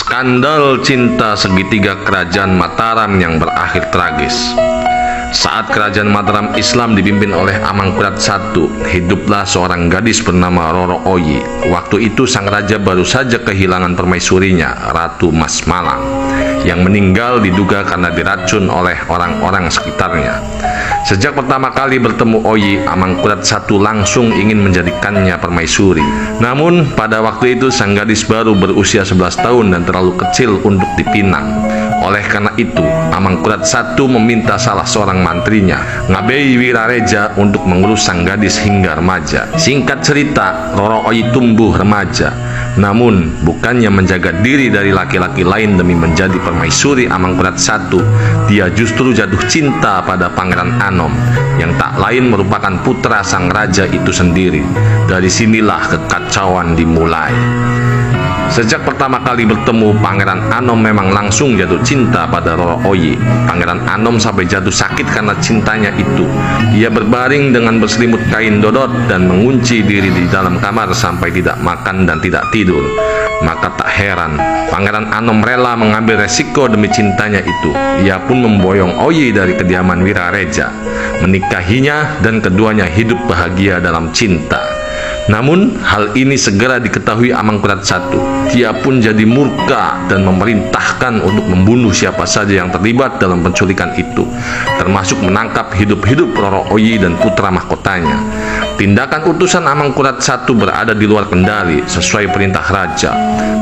Skandal cinta segitiga kerajaan Mataram yang berakhir tragis. Saat kerajaan Mataram Islam dipimpin oleh Amangkurat I, hiduplah seorang gadis bernama Roro Oyi. Waktu itu sang raja baru saja kehilangan permaisurinya, Ratu Mas Malang, yang meninggal diduga karena diracun oleh orang-orang sekitarnya. Sejak pertama kali bertemu Oyi, Amangkurat I langsung ingin menjadikannya permaisuri. Namun pada waktu itu sang gadis baru berusia 11 tahun dan terlalu kecil untuk dipinang. Oleh karena itu, Amangkurat I meminta salah seorang mantrinya, Ngabei Wirareja, untuk mengurus sang gadis hingga remaja. Singkat cerita, Roro Oyi tumbuh remaja. Namun, bukannya menjaga diri dari laki-laki lain demi menjadi permaisuri Amangkurat I, dia justru jatuh cinta pada Pangeran Anom, yang tak lain merupakan putra sang raja itu sendiri. Dari sinilah kekacauan dimulai. Sejak pertama kali bertemu, Pangeran Anom memang langsung jatuh cinta pada Roro Oyi. Pangeran Anom sampai jatuh sakit karena cintanya itu. Ia berbaring dengan berselimut kain dodot dan mengunci diri di dalam kamar sampai tidak makan dan tidak tidur. Maka tak heran, Pangeran Anom rela mengambil resiko demi cintanya itu. Ia pun memboyong Oyi dari kediaman Wirareja, menikahinya, dan keduanya hidup bahagia dalam cinta. Namun, hal ini segera diketahui Amangkurat I. Dia pun jadi murka dan memerintahkan untuk membunuh siapa saja yang terlibat dalam penculikan itu, termasuk menangkap hidup-hidup Roro Oyi dan putra mahkotanya. Tindakan utusan Amangkurat I berada di luar kendali sesuai perintah raja.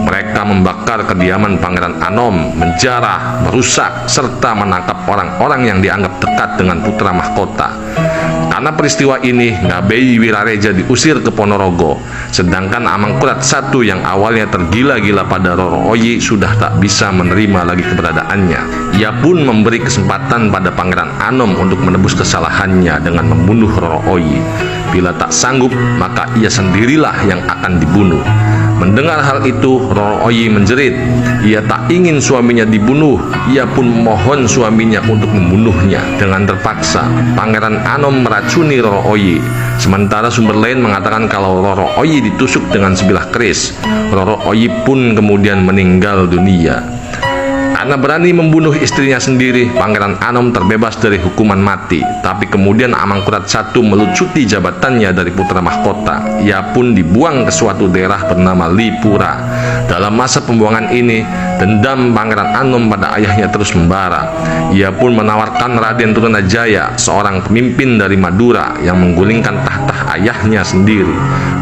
Mereka membakar kediaman Pangeran Anom, menjarah, merusak, serta menangkap orang-orang yang dianggap dekat dengan putra mahkota. Karena peristiwa ini, Ngabei Wirareja diusir ke Ponorogo, sedangkan Amangkurat I yang awalnya tergila-gila pada Roro Oyi sudah tak bisa menerima lagi keberadaannya. Ia pun memberi kesempatan pada Pangeran Anom untuk menebus kesalahannya dengan membunuh Roro Oyi. Bila tak sanggup, maka ia sendirilah yang akan dibunuh. Mendengar hal itu, Roro Oyi menjerit. Ia tak ingin suaminya dibunuh. Ia pun memohon suaminya untuk membunuhnya. Dengan terpaksa, Pangeran Anom meracuni Roro Oyi. Sementara sumber lain mengatakan kalau Roro Oyi ditusuk dengan sebilah keris. Roro Oyi pun kemudian meninggal dunia. Karena berani membunuh istrinya sendiri, Pangeran Anom terbebas dari hukuman mati. Tapi kemudian Amangkurat I melucuti jabatannya dari putra mahkota. Ia pun dibuang ke suatu daerah bernama Lipura. Dalam masa pembuangan ini, dendam Pangeran Anom pada ayahnya terus membara. Ia pun menawarkan Raden Trunajaya, seorang pemimpin dari Madura yang menggulingkan tahta ayahnya sendiri.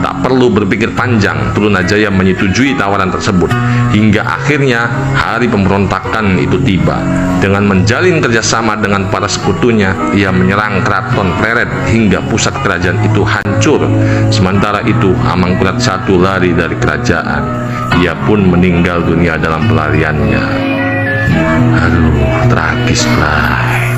Tak perlu berpikir panjang, Trunajaya menyetujui tawaran tersebut. Hingga akhirnya hari pemberontakan itu tiba. Dengan menjalin kerjasama dengan para sekutunya, ia menyerang keraton Pleret hingga pusat kerajaan itu hancur. Sementara itu, Amangkurat I lari dari kerajaan. Ia pun meninggal dunia dalam pelariannya. Aduh, tragis, Bray.